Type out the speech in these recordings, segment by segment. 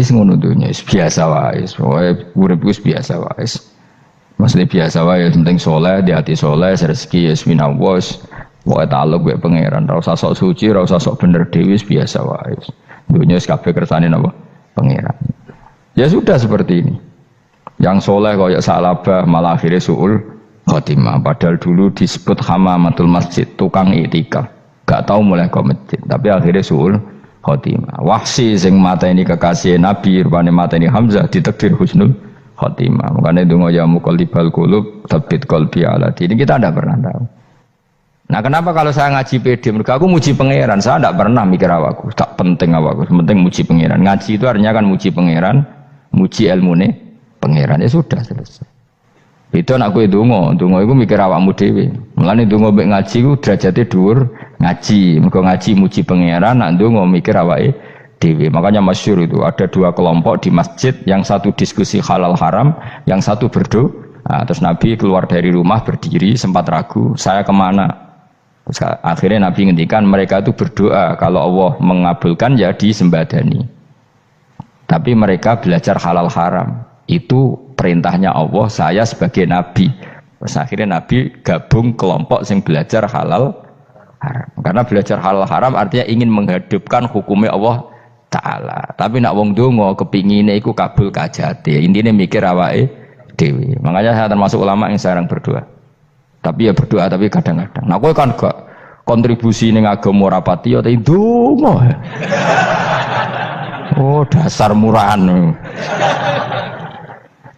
Yes ngono dunya biasa wae. Urip wis biasa wae. Maksudnya biasa wae penting soleh, di hati soleh, rezeki ya minallah. Pokoke taluk mek pangeran, ora usah sok suci, ora usah sok bener dhewe biasa wae. Dunya wis kabeh kersane napa? Pangeran. Ya sudah seperti ini. Yang soleh kaya salabah malah akhirnya suul khotimah. Padahal dulu disebut hamamatul masjid, tukang iktikaf. Gak tahu mulai ke masjid, tapi akhirnya suul khotimah. Wahsi sing mateni kekasih Nabi, rupane mateni Hamzah ditakdir husnul khotimah. Makanya donga ya muqallibal qulub tsabbit qalbi ala dini. Kita tidak pernah tahu. Nah, kenapa kalau saya ngaji PD? Mereka aku muji pangeran, saya tidak pernah mikir awakku, tak penting awakku, penting muji pangeran. Ngaji itu artinya kan muji pangeran, muji ilmune pangeran, ya sudah selesai. Itu anakku itu donga itu mikir awakmu dhewe. Mulane donga mek ngaji ku derajate dhuwur ngaji, mergo ngaji muji pangeran, nak donga mikir awake dhewe. Makanya masyhur itu ada dua kelompok di masjid, yang satu diskusi halal haram, yang satu berdoa. Nah, terus Nabi keluar dari rumah berdiri, sempat ragu, saya kemana? Terus akhirnya Nabi ngendikan mereka itu berdoa kalau Allah mengabulkan ya disembadani. Tapi mereka belajar halal haram. Itu perintahnya Allah, saya sebagai Nabi. Terus akhirnya Nabi gabung kelompok yang belajar halal haram. Karena belajar halal haram artinya ingin menghidupkan hukumnya Allah Ta'ala. Tapi nak wong donga kepingine iku kabul kajate. Intine mikir awake dhewe. Makanya saya termasuk ulama yang jarang berdoa. Tapi ya berdoa tapi kadang-kadang. Nah kowe kan gak kontribusi ning agama ora pati ya ndonga. Oh dasar murahan.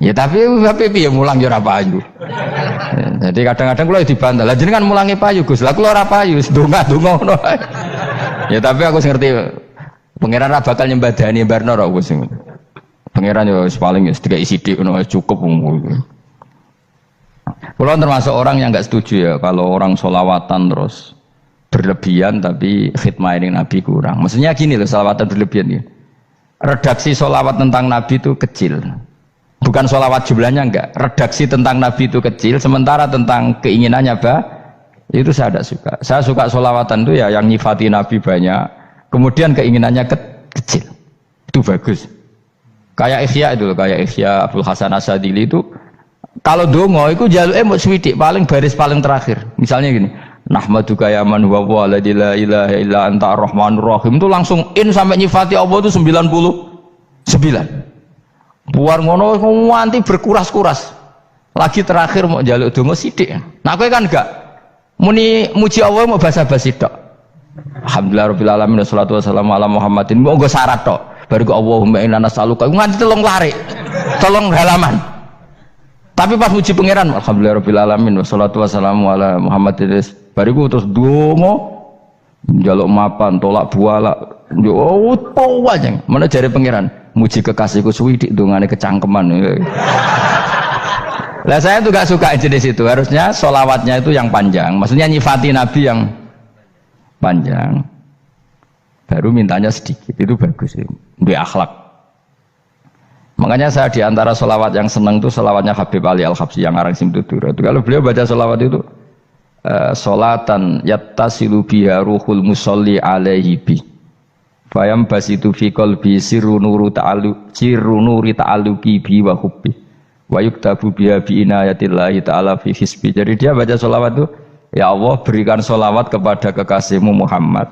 Ya tapi piye mulang ya ora payu. Jadi kadang-kadang kula dibantah. Lah jenengan mulangi payu Gus. Lah kula ora payu, ndonga-ndonga ngono. Ya tapi aku ngerti pangeran ra bakal nyembadani barno ora Gus. Pangeran yo paling wis dikai sithik ngono cukup. Kalau termasuk orang yang nggak setuju ya kalau orang sholawatan terus berlebihan tapi khidmah ini Nabi kurang. Maksudnya gini loh, sholawatan berlebihan ya. Redaksi sholawat tentang Nabi itu kecil, bukan sholawat jumlahnya enggak. Redaksi tentang Nabi itu kecil, sementara tentang keinginannya itu saya tidak suka. Saya suka sholawatan itu ya yang nyifati Nabi banyak, kemudian keinginannya kecil, itu bagus. Kayak Ikhya itu, kayak Ikhya Abdul Hasan Asadili itu. Kalau dongo itu jaluke mau swidik paling baris paling terakhir. Misalnya gini, nahmaduka ya man huwa la ilaha illa anta arrahmanur rahim itu langsung in sampai nyifati Allah itu 99. Buar ngono nganti berkuras-kuras. Lagi terakhir mau jaluk dongo sithik. Nah kowe kan enggak muni muji Allah mau basa-basi tok. Alhamdulillah rabbil alamin wassalatu wassalamu ala Muhammadin. Monggo syarat tok. Baru ke Allahumma inna nas'aluka nganti telung lari. Telung halaman. Tapi pas muji pangeran, alhamdulillah rabbil alamin wassalatu wassalamu ala Muhammadin. Bariku terus dongo njaluk mapan, tolak buala. Yo aja. Mana jare pangeran? Muji kekasihku suwi dik dongane kecangkeman. Lah saya tuh gak suka jenis itu. Harusnya sholawatnya itu yang panjang. Maksudnya nyifati Nabi yang panjang. Baru mintanya sedikit. Itu bagus sih. Bi akhlak. Makanya saya diantara sholawat yang senang itu sholawatnya Habib Ali Al-Habsyi yang arang Simtudur. Itu kalau beliau baca sholawat itu sholatan yattasilu biha ruhul musolli alaihi bi fayam basitu fi qalbi sirru nuri ta'alluqi bi wa hubbi wa yuktabu biha bi inayatillahi ta'ala fi hisbi. Jadi dia baca sholawat itu, ya Allah berikan sholawat kepada kekasihmu Muhammad.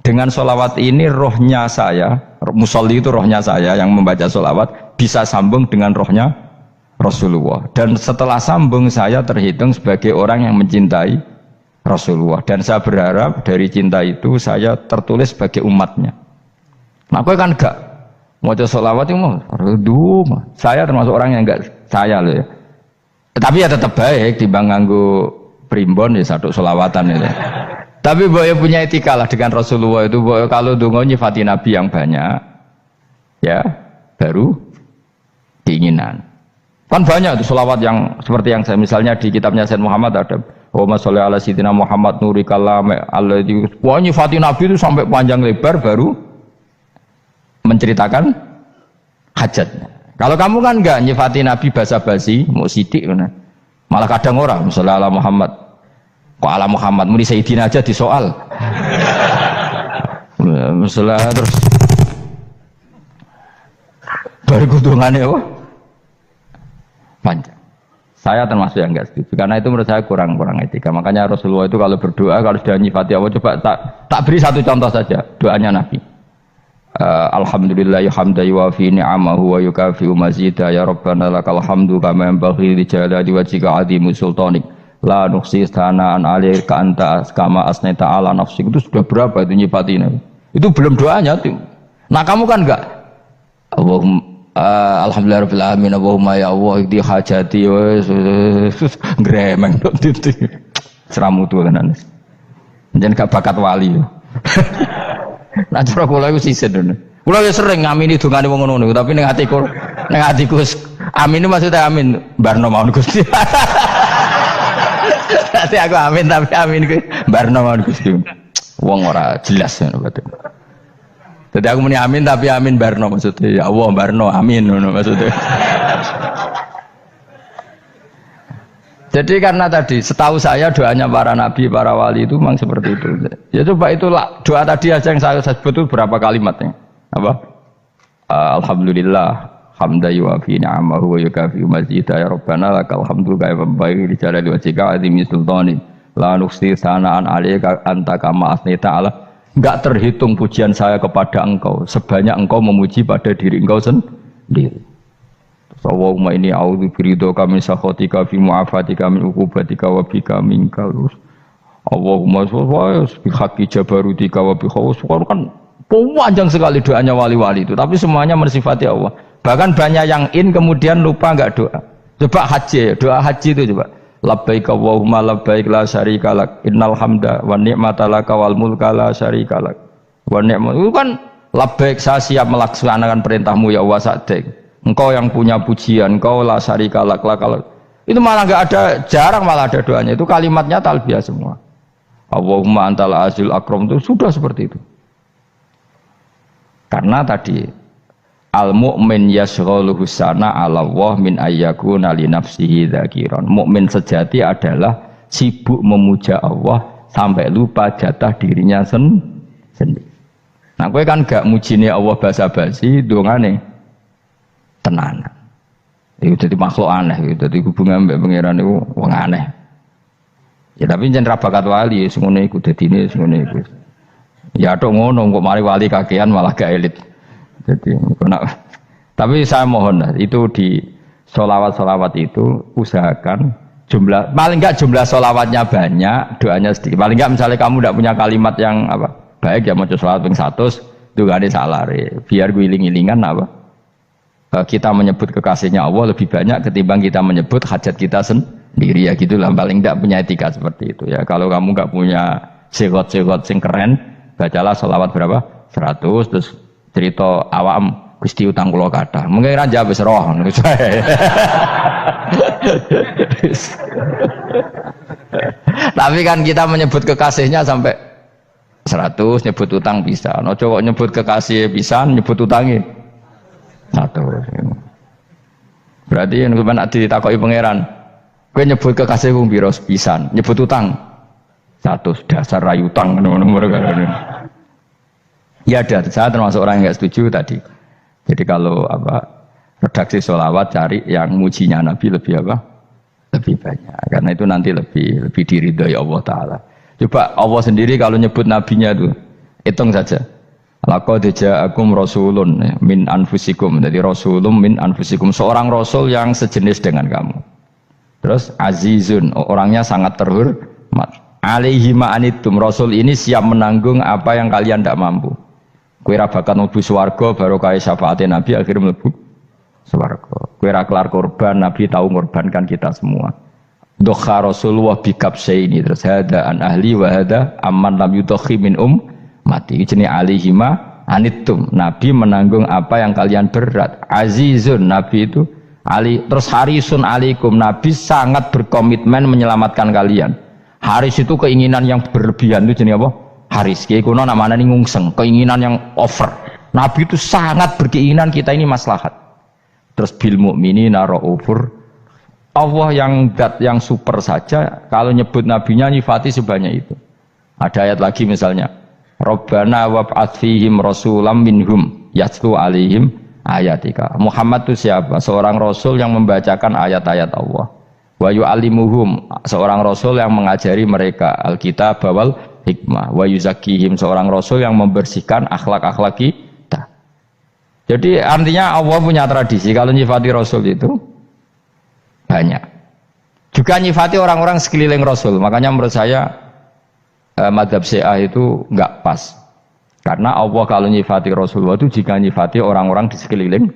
Dengan sholawat ini rohnya saya, musolli itu rohnya saya yang membaca sholawat bisa sambung dengan rohnya Rasulullah. Dan setelah sambung saya terhitung sebagai orang yang mencintai Rasulullah. Dan saya berharap dari cinta itu saya tertulis sebagai umatnya. Nah aku kan enggak mau sholawat itu mau saya termasuk orang yang enggak saya loh ya. Tapi ya tetap baik dibanding nganggo primbon ya satu sholawatan itu. Tapi boleh punya etika lah dengan Rasulullah itu. Boleh kalau dongo nyifati Nabi yang banyak, ya baru keinginan. Kan banyak itu sholawat yang seperti yang saya misalnya di kitabnya Sayyid Muhammad ada Allahumma sholli ala sayyidina Muhammad nuri kalam alladzi. Wah nyifati Nabi itu sampai panjang lebar baru menceritakan hajatnya. Kalau kamu kan enggak nyifati Nabi basa-basi, mau sidik mana? Malah kadang orang misalnya ala Muhammad. Kok ala Muhammad muni Sayyidina aja disoal. Masalah terus bariku dungane apa? Panjang. Saya termasuk yang enggak setuju karena itu menurut saya kurang etika. Makanya Rasulullah itu kalau berdoa kalau sudah nyifati Allah coba tak beri satu contoh saja doanya Nabi. Alhamdulillah hamdan yuwafi ni'amahu wa yukafi'u mazida ya rabbana lakal hamdu kama yanbaghi li jalali wajhika 'azimi sultanik la nuhsi sana'an 'alaika anta kama asnaita 'ala nafsik. Itu sudah berapa itu nyifati Nabi? Itu belum doanya tuh. Nah kamu kan enggak Alhamdulillah rabbil alamin Allahumma ya Allah ikti hajati gremeng tok titik seramutu tenan jen gak bakat wali nah cara kula iku sisen kula ya sering ngamini dongane wong ngono tapi ning atiku amin itu maksudnya amin barno mawon Gusti nanti aku amin tapi amin ku barno mawon Gusti wong ora jelas ngono berarti. Jadi aku muni amin tapi amin barno maksudnya ya Allah barno amin maksudnya. Jadi karena tadi setahu saya doanya para nabi para wali itu memang seperti itu. Ya coba itulah doa tadi aja yang saya sebut itu berapa kalimatnya? Apa? Alhamdulillah hamdan yuwafi ni'amahu wa yukafi mazida ya rabbana lakal hamdu kama yanbaghi li jalali wajhika 'azimi sultanik la nuhsi sana'an 'alaika anta kama asnaita 'ala. Enggak terhitung pujian saya kepada engkau sebanyak engkau memuji pada diri engkau sendiri. Allahumma inni a'udzu biridhoka min sakhatika fi mu'afatika min uqubatika wa bika minkal. Allahumma sholli bi haqqi jabarutika wa bi khawfika. Kan panjang sekali doanya wali-wali itu, tapi semuanya mensifati Allah. Bahkan banyak yang kemudian lupa enggak doa. Coba haji, doa haji itu coba. Labbaik Allahumma labbaik la syarika lak innal hamda wa ni'mata laka wal mulka la syarika lak wa ni'mat. Itu kan labbaik saya siap melaksanakan perintahmu ya Allah sa'dik. Engkau yang punya pujian, engkau la syarika lak lakal. Itu malah enggak ada, jarang malah ada doanya. Itu kalimatnya talbiyah semua. Allahumma antal azil akram itu sudah seperti itu. Karena tadi al-mu'min yashghaluhu sana 'ala Allah min ayyakuna li nafsihi dzakiran. Mukmin sejati adalah sibuk memuja Allah sampai lupa jatah dirinya sendiri. Nah, kowe kan gak mujine Allah basa-basi, dongane tenanan. Itu jadi makhluk aneh, itu jadi hubungan mbek pangeran itu wong aneh. Ya tapi jen ra bakat wali, ngono iku dadine ngono iku. Ya tok ngono kok mari wali kakean malah gak elit. Jadi, tapi saya mohon itu di sholawat itu usahakan jumlah paling enggak jumlah sholawatnya banyak, doanya sedikit. Paling enggak misalnya kamu tidak punya kalimat yang apa baik ya mau sholawat ping 100 itu gak ada salah biar guling-gilingan apa kita menyebut kekasihnya Allah lebih banyak ketimbang kita menyebut hajat kita sendiri ya gitulah. Paling enggak punya etika seperti itu ya. Kalau kamu enggak punya segot-segot sing keren, bacalah sholawat berapa 100 terus cerita awam Gusti utang kula kathah. Mungkin ra jawab wis roh ngono saya. Tapi kan kita menyebut kekasihnya sampai 100, nyebut utang bisa. Ojo kok nyebut kekasih pisan, nyebut utangi 100. Berarti yen nek ditakoki pangeran, kowe nyebut kekasih wong pira pisan, nyebut utang 100 dasar ra utang ngono-ngono kan. Ya ada, saya termasuk orang yang nggak setuju tadi. Jadi kalau redaksi sholawat cari yang mujinya Nabi lebih lebih banyak. Karena itu nanti lebih diridhoi Allah Taala. Coba Allah sendiri kalau nyebut nabinya itu hitung saja. Laqad ja'akum rasulun min anfusikum. Jadi rasulun min anfusikum, seorang rasul yang sejenis dengan kamu. Terus azizun, orangnya sangat terhormat. Alaihi ma'anitum, rasul ini siap menanggung apa yang kalian tidak mampu. Kowe ra bakat mlebu swarga baru kaya syafaate Nabi akhirnya mlebu swarga. Kowe ra kelar korban, Nabi tahu mengorbankan kita semua. Dokha Rasulullah bikabse ini terus hada an ahli wa hada amman lam yudokhi min mati. Jenenge alihima anitum. Nabi menanggung apa yang kalian berat. Azizun, Nabi itu ali terus harisun alaikum. Nabi sangat berkomitmen menyelamatkan kalian. Haris itu keinginan yang berlebihan itu jenenge apa? Haris, kiai kuno namanya ini ngungseng, keinginan yang over. Nabi itu sangat berkeinginan kita ini maslahat. Terus bil mukminina raufur. Allah yang super saja kalau nyebut nabinya nyifati sebanyak itu. Ada ayat lagi misalnya, Rabbana wab'ats fihim rasulam minhum yatlu alaihim ayatika. Muhammad itu siapa? Seorang rasul yang membacakan ayat-ayat Allah. Wa yu'allimuhum, seorang rasul yang mengajari mereka alkitab wal hikmah. Wa yuzakkihim, seorang rasul yang membersihkan akhlak-akhlak kita. Jadi artinya Allah punya tradisi kalau nyifati rasul itu banyak. Juga nyifati orang-orang sekeliling rasul. Makanya menurut saya madzhab Syiah itu enggak pas. Karena Allah kalau nyifati Rasulullah itu jika nyifati orang-orang di sekeliling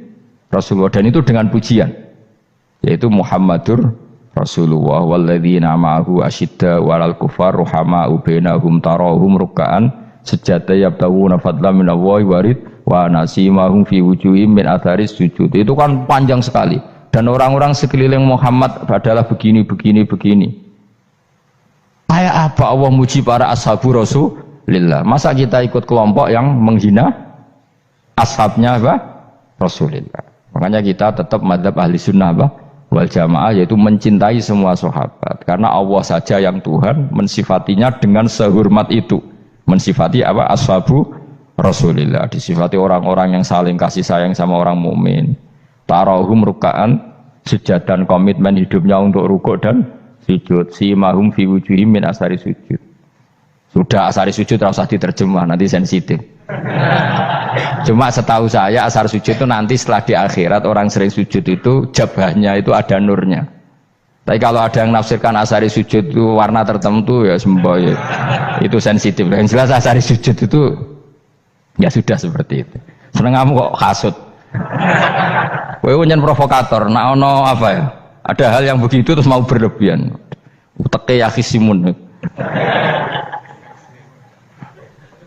Rasulullah, dan itu dengan pujian, yaitu Muhammadur Rasulullah walladzina ma'ahu asyidda walal kufar ruhama'u bainahum tarahum ruk'an sujada yabtaguna fadlan minallahi warid wa nasimahum fi wujuhim min atharis sujud. Itu kan panjang sekali, dan orang-orang sekeliling Muhammad adalah begini. Kayak apa Allah muji para ashabu Rasulillah? Masa kita ikut kelompok yang menghina ashabnya apa? Rasulillah. Makanya kita tetap madzhab ahli sunnah apa? Wal jamaah, yaitu mencintai semua sahabat. Karena Allah saja yang Tuhan mensifatinya dengan sehormat itu. Mensifati apa? Ashabu Rasulillah. Disifati orang-orang yang saling kasih sayang sama orang mukmin. Tarahum ruka'an, sujud dan komitmen hidupnya untuk rukuk dan sujud. Simahum fi wujuhim min asari sujud. Sudah asari sujud tidak usah diterjemah, nanti sensitif. Cuma setahu saya asar sujud itu nanti setelah di akhirat orang sering sujud itu jabahnya itu ada nurnya. Tapi kalau ada yang nafsirkan asari sujud itu warna tertentu ya semboy, itu sensitif. Yang jelas asari sujud itu ya sudah seperti itu. Seneng kamu kok kasut. Kowe nyen provokator, nak ono apa ya? Ada hal yang begitu terus mau berlebihan. Uteke ya khisimun.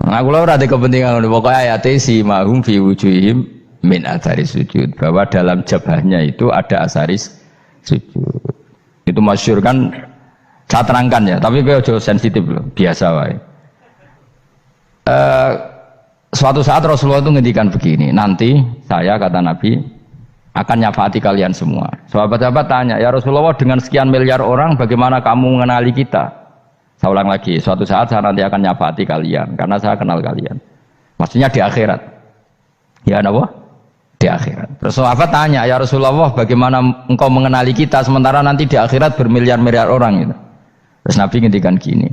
Nah, kula ora ada kepentingan pokoknya ayat si mahum fi wujuhim min atharis sujud, bahwa dalam jabahnya itu ada asaris sujud. Itu masyhur kan, saya terangkan ya, tapi kowe aja sensitif loh, biasa wae. Suatu saat Rasulullah itu ngendikan begini, nanti saya kata Nabi akan nyafaati kalian semua. Sahabat-sahabat tanya, ya Rasulullah dengan sekian miliar orang bagaimana kamu mengenali kita? Saya ulang lagi, suatu saat saya nanti akan nyafaati kalian karena saya kenal kalian. Maksudnya di akhirat. Ya apa? Di akhirat. Terus sahabat tanya, ya Rasulullah bagaimana engkau mengenali kita sementara nanti di akhirat bermiliar-miliar orang gitu. Terus Nabi ngendikan gini,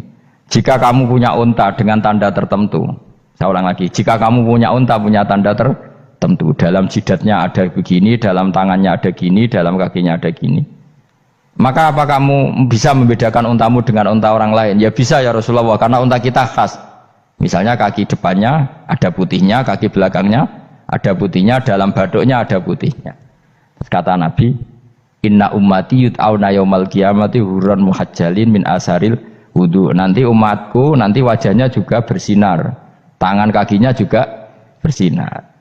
jika kamu punya unta dengan tanda tertentu, saya ulang lagi, jika kamu punya unta punya tanda tertentu, dalam jidatnya ada begini, dalam tangannya ada gini, dalam kakinya ada gini, maka apa kamu bisa membedakan untamu dengan unta orang lain? Ya bisa ya Rasulullah, karena unta kita khas. Misalnya kaki depannya ada putihnya, kaki belakangnya ada putihnya, dalam baduknya ada putihnya. Terus kata Nabi, inna ummati yut'auna yaumal qiyamati hurran muhajjalin min asaril wudu. Nanti umatku nanti wajahnya juga bersinar, tangan kakinya juga bersinar.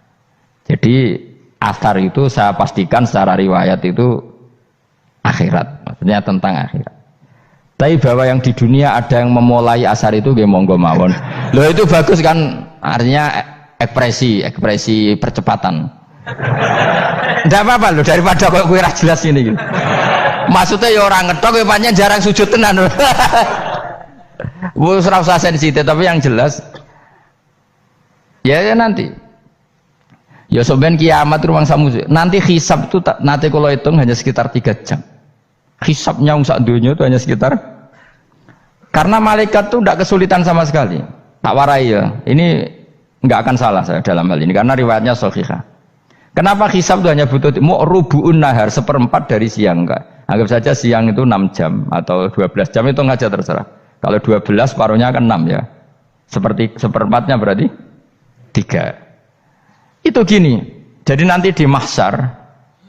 Jadi asar itu saya pastikan secara riwayat itu akhirat, maksudnya tentang akhirat. Tapi bahwa yang di dunia ada yang memulai asar itu nggih monggo mawon. Loh itu bagus kan, artinya ekspresi percepatan. Ndak apa-apa loh, daripada kok kowe ora jelas ini gitu. Maksudnya ya orang ngetok kowe pancen jarang sujud tenan. Wis ora usah sensitif, tapi yang jelas ya nanti. Ya soben kiamat ruang samu. Nanti hisab itu nanti kalau hitung hanya sekitar 3 jam. Hisabnya sak dunia itu hanya sekitar, karena malaikat itu tidak kesulitan sama sekali. Tak warai ya. Ini enggak akan salah saya dalam hal ini karena riwayatnya sahihah. Kenapa hisab itu hanya butuh rubu'un nahar, 1/4 dari siang enggak. Anggap saja siang itu 6 jam atau 12 jam, itu aja terserah. Kalau 12 paruhnya kan 6 ya. Seperti 1/4-nya berarti 3. Itu gini, jadi nanti di mahsyar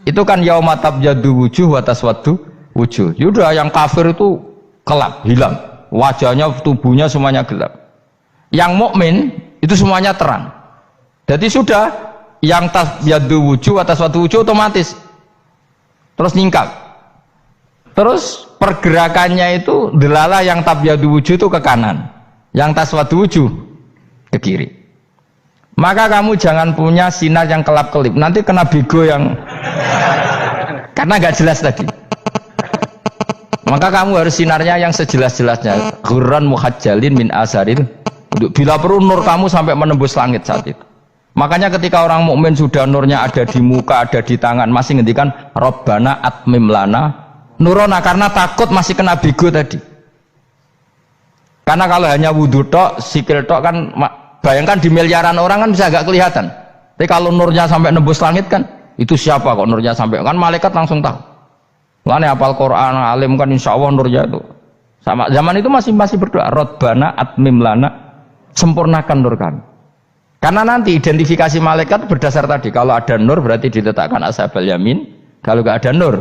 itu kan yauma tabyaddu wujuh wa taswaddu wujuh. Yaudah yang kafir itu gelap, hilang, wajahnya, tubuhnya semuanya gelap. Yang mukmin itu semuanya terang. Jadi sudah yang tabyaddu wujuh wa taswaddu wujuh otomatis terus nyingkap. Terus pergerakannya itu delala yang tabyaddu wujuh itu ke kanan, yang taswaddu wujuh ke kiri. Maka kamu jangan punya sinar yang kelap-kelip, nanti kena bego yang karena gak jelas tadi. Maka kamu harus sinarnya yang sejelas-jelasnya, ghurran muhajjalin min asaril. Bila perlu nur kamu sampai menembus langit saat itu. Makanya ketika orang mukmin sudah nurnya ada di muka, ada di tangan, masih ngendikan Rabbana atmim lana nurona, karena takut masih kena bigo tadi. Karena kalau hanya wudhu tok, sikil tok kan, bayangkan di miliaran orang kan bisa agak kelihatan. Tapi kalau nurnya sampai nembus langit kan, itu siapa kok nurnya sampai, kan malaikat langsung tahu. Lane hafal Quran, alim kan insya Allah nurnya itu. Sama zaman itu masih berdoa Rabbana atmim lana, sempurnakan nur kami. Karena nanti identifikasi malaikat berdasar tadi, kalau ada nur berarti diletakkan ashabal yamin, kalau nggak ada nur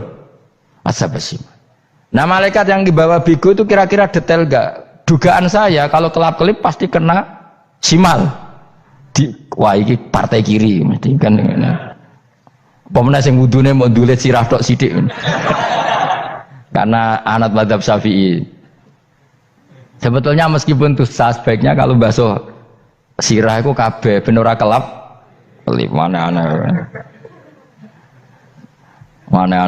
ashabal shimal. Nah malaikat yang dibawa bigo itu kira-kira detail nggak? Dugaan saya kalau kelap-kelip pasti kena shimal. Wah ini partai kiri mesti kan. Pemenang yang wudhunya mau dulet sirah tok sidik. Karena anak madzhab Syafi'i. Sebetulnya meskipun itu sebaiknya kalau basuh sirah itu kabeh ben ora kelap kelip, mana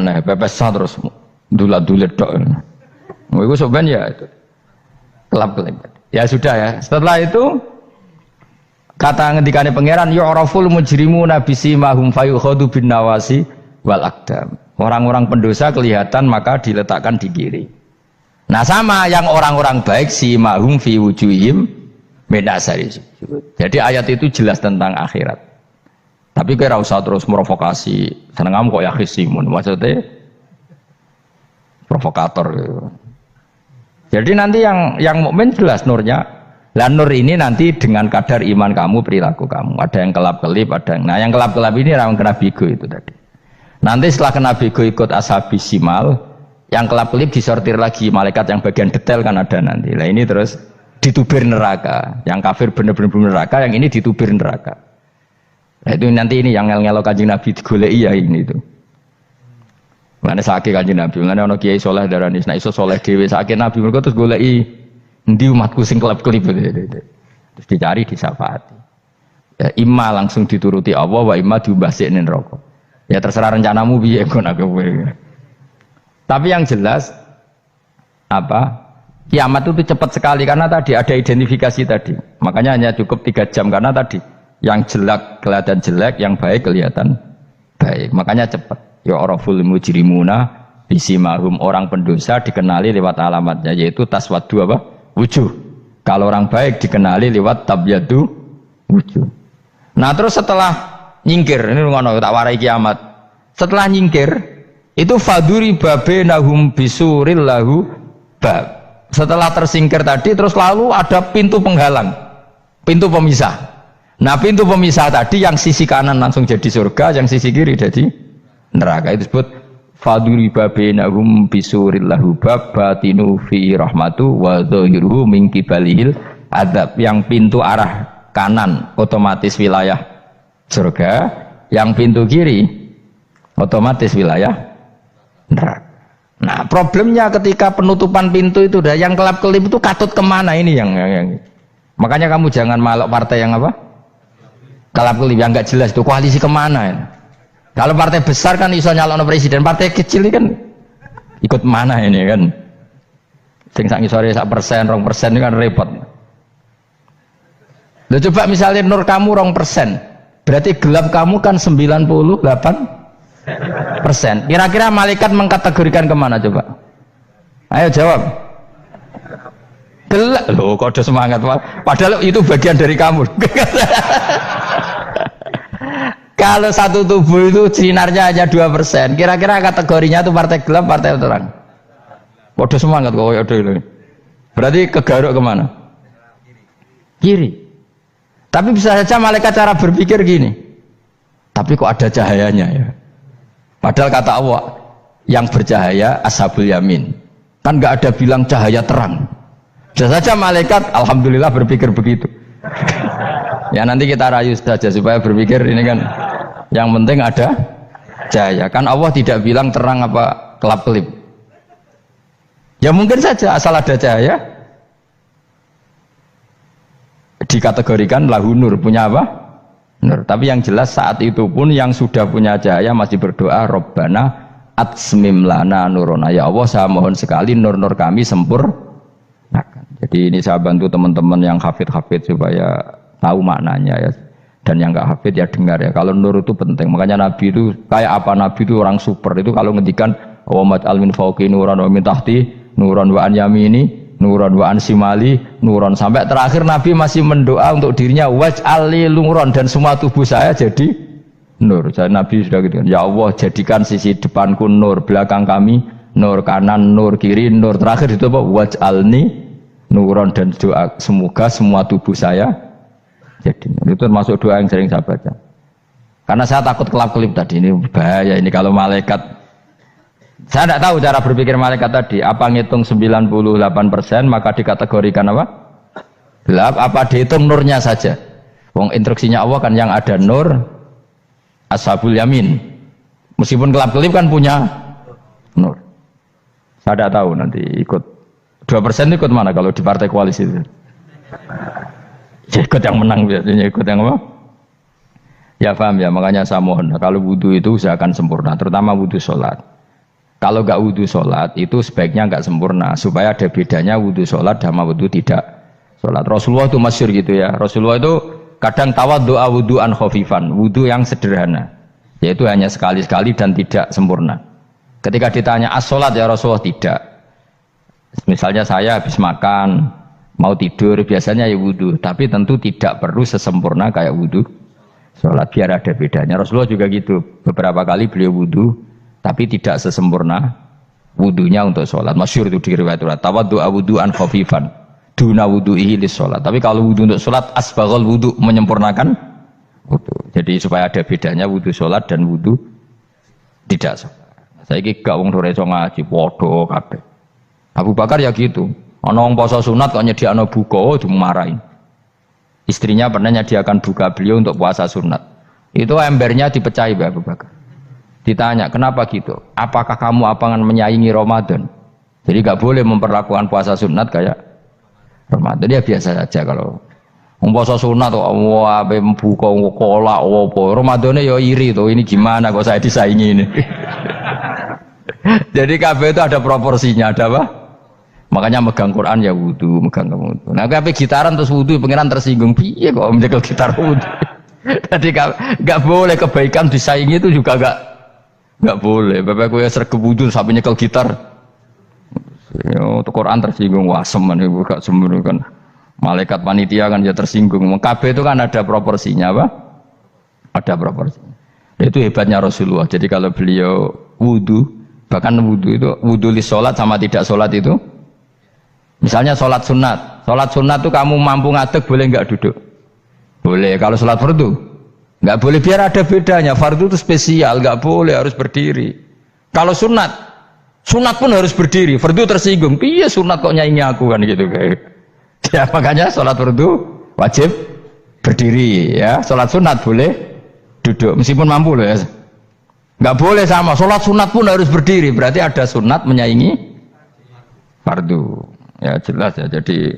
aneh pepesan terus dulat-dulit tok. Iku soben ya itu kelap kelip. Ya sudah ya. Setelah itu kata ngendikane pangeran yu'raful mujrimuna bisimahum fayukhadu bin nawasi wal aqdam. Orang-orang pendosa kelihatan maka diletakkan di kiri. Nah sama yang orang-orang baik simahum fi wujuhihim Medasari. Jadi ayat itu jelas tentang akhirat. Tapi kira usah terus provokasi. Seneng kamu kok ya khisimun. Maksudnya provokator. Gitu. Jadi nanti yang mukmin jelas nurnya. Lah nur ini nanti dengan kadar iman kamu, perilaku kamu. Ada yang kelap-kelip, ada yang. Nah yang kelap-kelip ini orang kena bigo itu tadi. Nanti setelah kena bigo ikut ashabis simal, yang kelap-kelip disortir lagi malaikat yang bagian detail kan ada nanti. Lah ini terus ditubir neraka, yang kafir bener-bener neraka, yang ini ditubir neraka. Nah itu nanti ini yang ngel-ngelo Kanjeng Nabi digoleki ya ini itu. Mana sakit Kanjeng Nabi, mana ono kiai soleh darani, nek iso soleh dhewe sakit Nabi mergo terus goleki endi umatku sing kelep-kelip terus dicari disafaati. Ya imma langsung dituruti Allah, wa imma diumbasik ning neraka. Ya terserah rencanamu piye kon aku. Tapi yang jelas apa? Kiamat itu cepat sekali karena tadi ada identifikasi tadi. Makanya hanya cukup 3 jam karena tadi yang jelek kelihatan jelek, yang baik kelihatan baik. Makanya cepat. Ya araful mujrimuna bisimahum, orang pendosa dikenali lewat alamatnya yaitu taswaddu apa? Wujuh. Kalau orang baik dikenali lewat tabyadu wujuh. Nah, terus setelah nyingkir, ini ngono tak warai kiamat. Setelah nyingkir itu faduri babenahum bisuril lahu bab. Setelah tersingkir tadi terus lalu ada pintu penghalang, pintu pemisah. Nah pintu pemisah tadi yang sisi kanan langsung jadi surga, yang sisi kiri jadi neraka. Itu disebut faduri babenahum bisuril lahu bab batinu fi rahmatu wa dhahiruhu min qibalihil adzab. Yang pintu arah kanan otomatis wilayah surga, yang pintu kiri otomatis wilayah neraka. Nah problemnya ketika penutupan pintu itu dah yang kelap-kelip itu katut kemana ini yang makanya kamu jangan malok partai yang apa kelap-kelip yang nggak jelas itu koalisi kemana ya? Kalau partai besar kan iso nyalon presiden, partai kecil ini kan ikut mana ini kan sing sak ngisore 1%, 2% ini kan repot. Loh coba misalnya nur kamu 2%, berarti gelap kamu kan 98%. Kira-kira malaikat mengkategorikan kemana coba? Ayo jawab. Gelap. Loh kode semangat Pak. Padahal itu bagian dari kamu. Kalau satu tubuh itu sinarnya hanya 2%, kira-kira kategorinya itu partai gelap, partai terang. Kode semangat kok ada ini. Berarti kegaruk kemana? Kiri. Tapi bisa saja malaikat cara berpikir gini. Tapi kok ada cahayanya ya? Padahal kata Allah yang bercahaya ashabul yamin. Kan nggak ada bilang cahaya terang. Bisa saja malaikat alhamdulillah berpikir begitu. Ya nanti kita rayu saja supaya berpikir ini kan yang penting ada cahaya. Kan Allah tidak bilang terang apa kelap-kelip. Ya mungkin saja asal ada cahaya dikategorikan lahu nur, punya apa? Nur. Tapi yang jelas saat itu pun yang sudah punya cahaya masih berdoa Rabbana atsmim lana nurona, ya Allah saya mohon sekali nur-nur kami sempurnakan. Jadi ini saya bantu teman-teman yang hafid-hafid supaya tahu maknanya ya. Dan yang nggak hafid ya dengar ya. Kalau nur itu penting. Makanya Nabi itu kayak apa? Nabi itu orang super. Itu kalau ngendikan wa almin fauqi nuran wa min tahti nuran wa an yamini nuran wa an simali nuran, sampai terakhir Nabi masih mendoa untuk dirinya waj'al li nuran, dan semua tubuh saya jadi nur. Jadi Nabi sudah gitu kan. Ya Allah, jadikan sisi depanku nur, belakang kami nur, kanan nur, kiri nur. Terakhir itu apa? Waj'alni nuran, dan doa semoga semua tubuh saya jadi nur. Itu termasuk doa yang sering saya baca. Karena saya takut kelap-kelip tadi, ini bahaya ini kalau malaikat. Saya tidak tahu cara berpikir malaikat tadi. Apa ngitung 98% maka dikategorikan apa? Gelap. Apa dihitung nurnya saja? Wong instruksinya Allah kan yang ada nur ashabul yamin. Meskipun kelap-kelip kan punya nur. Saya tidak tahu nanti ikut 2% ikut mana kalau di partai koalisi itu. Ya, ikut yang menang biasanya, ikut yang apa? Ya paham ya, makanya saya mohon kalau wudhu itu usahakan sempurna, terutama wudhu sholat. Kalau nggak wudhu sholat itu sebaiknya nggak sempurna, supaya ada bedanya wudhu sholat sama wudhu tidak sholat. Rasulullah itu masyhur gitu ya. Rasulullah itu kadang tawaddu'a wudhu'an khafifan, wudhu yang sederhana, yaitu hanya sekali-sekali dan tidak sempurna. Ketika ditanya as-sholat ya Rasulullah, tidak. Misalnya saya habis makan, mau tidur, biasanya ya wudhu, tapi tentu tidak perlu sesempurna kayak wudhu sholat, biar ada bedanya. Rasulullah juga gitu, beberapa kali beliau wudhu tapi tidak sesempurna wudhunya untuk sholat. Masyhur itu di riwayat tawaddu'a wudhu'an khafifan duna wudhu'ihi lis sholat. Tapi kalau wudhu untuk sholat asbaghal wudhu, menyempurnakan wudhu. Jadi supaya ada bedanya wudhu sholat dan wudhu tidak sholat. Saya gak wong ora iso ngaji podo kabeh. Abu Bakar ya gitu. Ana wong poso sunat kok nyediakno buka dimarahin. Istrinya pernah nyediakan buka beliau untuk puasa sunat. Itu embernya dipecahi Abu Bakar. Ditanya, kenapa gitu? Apakah kamu akan menyaingi Ramadan? Jadi gak boleh memperlakukan puasa sunat kayak Ramadan. Ya biasa saja kalau puasa sunat tuh, wah, buka kolak, apa? Ramadannya ya iri tuh. Ini gimana kok saya disaingi ini? Jadi kabeh itu ada proporsinya, ada apa? Makanya megang Quran ya wudu, megang wudu. Nah, kabeh gitaran terus wudu, pengiran tersinggung. Piye kok menjegal gitar wudu? Jadi gak boleh kebaikan disaingi itu juga gak boleh. Bapak gue sergap wudu sampai nyekel gitar. Yo, Quran tersinggung, wah semen ibu gak semen kan. Malaikat panitia kan ya tersinggung. Kabeh itu kan ada proporsinya, apa? Ada proporsinya. Itu hebatnya Rasulullah. Jadi kalau beliau wudu, bahkan wudu itu wudu li sholat sama tidak sholat itu. Misalnya sholat sunat itu kamu mampu ngadeg boleh nggak duduk? Boleh. Kalau sholat fardu nggak boleh, biar ada bedanya. Fardu itu spesial, nggak boleh, harus berdiri. Kalau sunat pun harus berdiri. Fardu tersinggung, iya sunat kok nyaingi aku kan gitu kayak. Ya makanya sholat fardu wajib berdiri ya. Sholat sunat boleh duduk meskipun mampu loh ya. Nggak boleh sama. Sholat sunat pun harus berdiri. Berarti ada sunat menyaingi fardu. Ya jelas ya. Jadi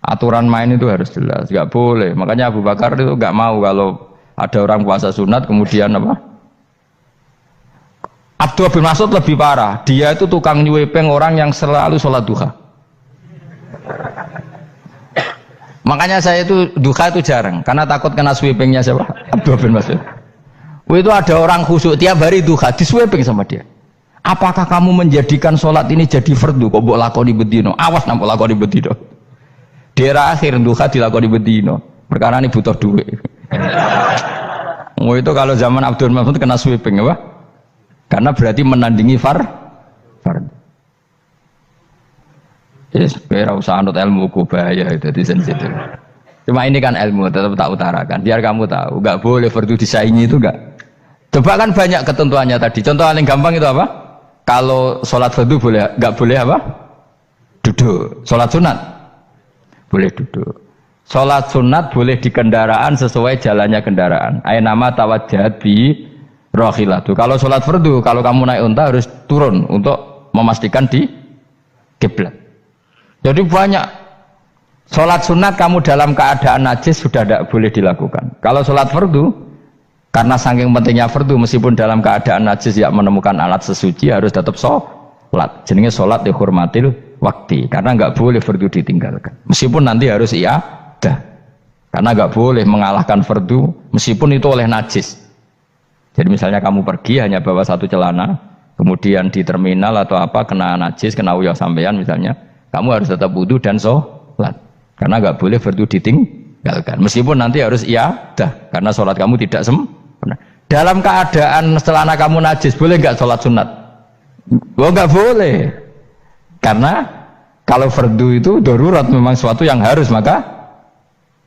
aturan main itu harus jelas. Nggak boleh. Makanya Abu Bakar itu nggak mau kalau ada orang puasa sunat kemudian apa? Abdullah bin Mas'ud lebih parah. Dia itu tukang nyuwepeng orang yang selalu sholat duha. Makanya saya itu duha itu jarang karena takut kena sweepingnya siapa? Abdullah bin Mas'ud. Itu ada orang khusyuk tiap hari duha disweeping sama dia. Apakah kamu menjadikan sholat ini jadi fardu? Kok mbok lakoni bedino? Awas nang mbok lakoni bedino. Daerah akhir duha dilakoni bedino. Perkara ini butuh duit. Itu kalau zaman Abdul Mas'ud kena sweeping apa? Karena berarti menandingi fardu. Yes, kira usah anut ilmu ku bahaya itu di sensitif. Cuma ini kan ilmu tetap tak utarakan. Biar kamu tahu, nggak boleh fardu disaingi itu nggak. Coba kan banyak ketentuannya tadi. Contoh paling gampang itu apa? Kalau sholat fardu boleh, nggak boleh apa? Duduk. Sholat sunat boleh duduk. Sholat sunat boleh di kendaraan sesuai jalannya kendaraan. Nama tawajjahat bi rohilatu. Kalau sholat fardu, kalau kamu naik unta harus turun untuk memastikan di kiblat. Jadi banyak sholat sunat kamu dalam keadaan najis sudah tidak boleh dilakukan. Kalau sholat fardu, karena saking pentingnya fardu, meskipun dalam keadaan najis ya menemukan alat sesuci harus tetap sholat. Jenenge sholat dihormatil waktu, karena nggak boleh fardu ditinggalkan. Meskipun nanti harus iya dah. Karena nggak boleh mengalahkan fardu meskipun itu oleh najis. Jadi misalnya kamu pergi hanya bawa satu celana, kemudian di terminal atau apa kena najis, kena uyah sampean misalnya, kamu harus tetap wudu dan sholat. Karena nggak boleh fardu ditinggalkan. Meskipun nanti harus iadah karena sholat kamu tidak sempurna. Dalam keadaan celana kamu najis, boleh nggak sholat sunat? Oh nggak boleh. Karena kalau fardu itu darurat memang suatu yang harus maka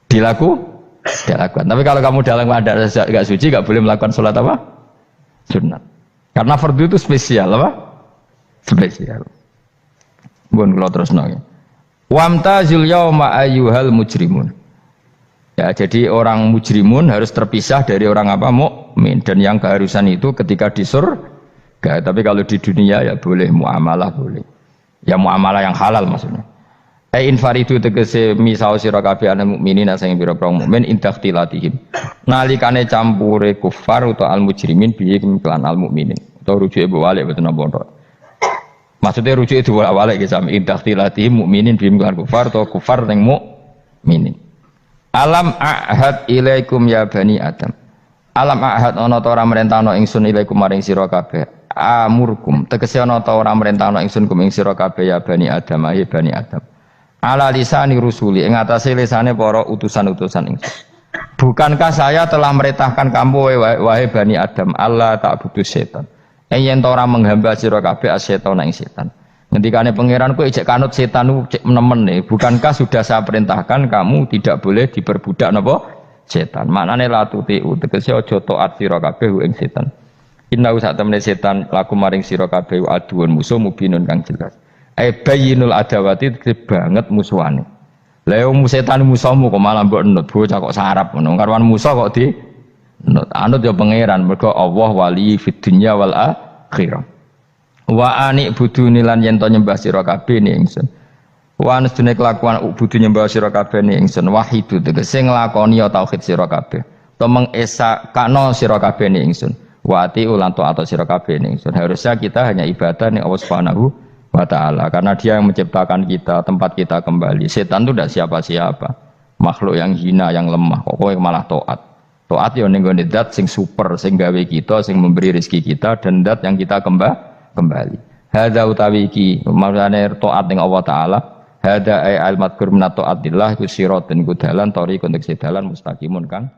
dilakukan. Tapi kalau kamu dalam keadaan nggak suci, nggak boleh melakukan sholat apa? Sunat. Karena fardu itu spesial apa? Spesial. Bukan kalau terus nongol. Wamtazul yauma ayyuhal mujrimun. Ya, jadi orang mujrimun harus terpisah dari orang apa? Mukmin. Dan yang keharusan itu ketika di surga. Tapi kalau di dunia ya boleh muamalah boleh. Ya muamalah yang halal maksudnya. Infaridu tegese misau sira kabeh ana mukminin sing pira-pira mukmin indaktilatihim. Nalikane campure kufar utawa al mujrimin bihi kelan al mukminin. Utawa rujuke balik boten napa. Maksudnya rujuke diwalek ge sami indaktilatihim mukminin bihi kelan kufar utawa kufar ning mukminin. Alam ahad ilaikum ya bani Adam. Alam ahad ana ta ora merentano ingsun ilaikum maring sira kabeh. Amurkum tegese ana ta ora merentano ingsun kum ing sira kabeh ya bani Adam ya bani Adam. Ala lisani rusuli ing atase lisane para utusan-utusan ingsun. Bukankah saya telah merintahkan kamu wahai Bani Adam Allah ta'budu setan. Yen ora menghamba sira kabeh asetan ing setan. Ngendikane pangeran kowe ijek kanut setan cek nemen nih. Bukankah sudah saya perintahkan kamu tidak boleh diperbudak napa setan. Maknane la tutiu tegese aja taat sira kabeh ing setan. Inna sak temene setan laku maring sira kabeh aduun musuh mubinun kang jelas. Bayinul adawati banget musuhane. Lah setan musuhmu kok malah mbok nut bocah kok sarap ngono. Karwan musuh kok di nut. Anut ya pangeran mergo Allah wali fid dunya wal akhirah. Wa ani buduni lan yen to nyembah sira kabeh ni ingsun. Wa anstune kelakuan budu nyembah sira kabeh ni ingsun wahidu tegese nglakoni tauhid sira kabeh. To mengesakno sira kabeh ni ingsun. Wa ati ulan taat sira kabeh ni ingsun. Harusnya kita hanya ibadah ning Allah Subhanahu wa ta'ala karena dia yang menciptakan kita, tempat kita kembali. Setan itu tidak siapa-siapa, makhluk yang hina, yang lemah. Kok malah taat ya ning gone zat sing super, sing gawe kita, sing memberi rezeki kita dan zat yang kita kembali. Hadza utawi iki maksudane taat ning Allah taala. Hadza ay al madkur min taatillah iku siratun ku dalan tariqun tegese dalan mustaqimun kan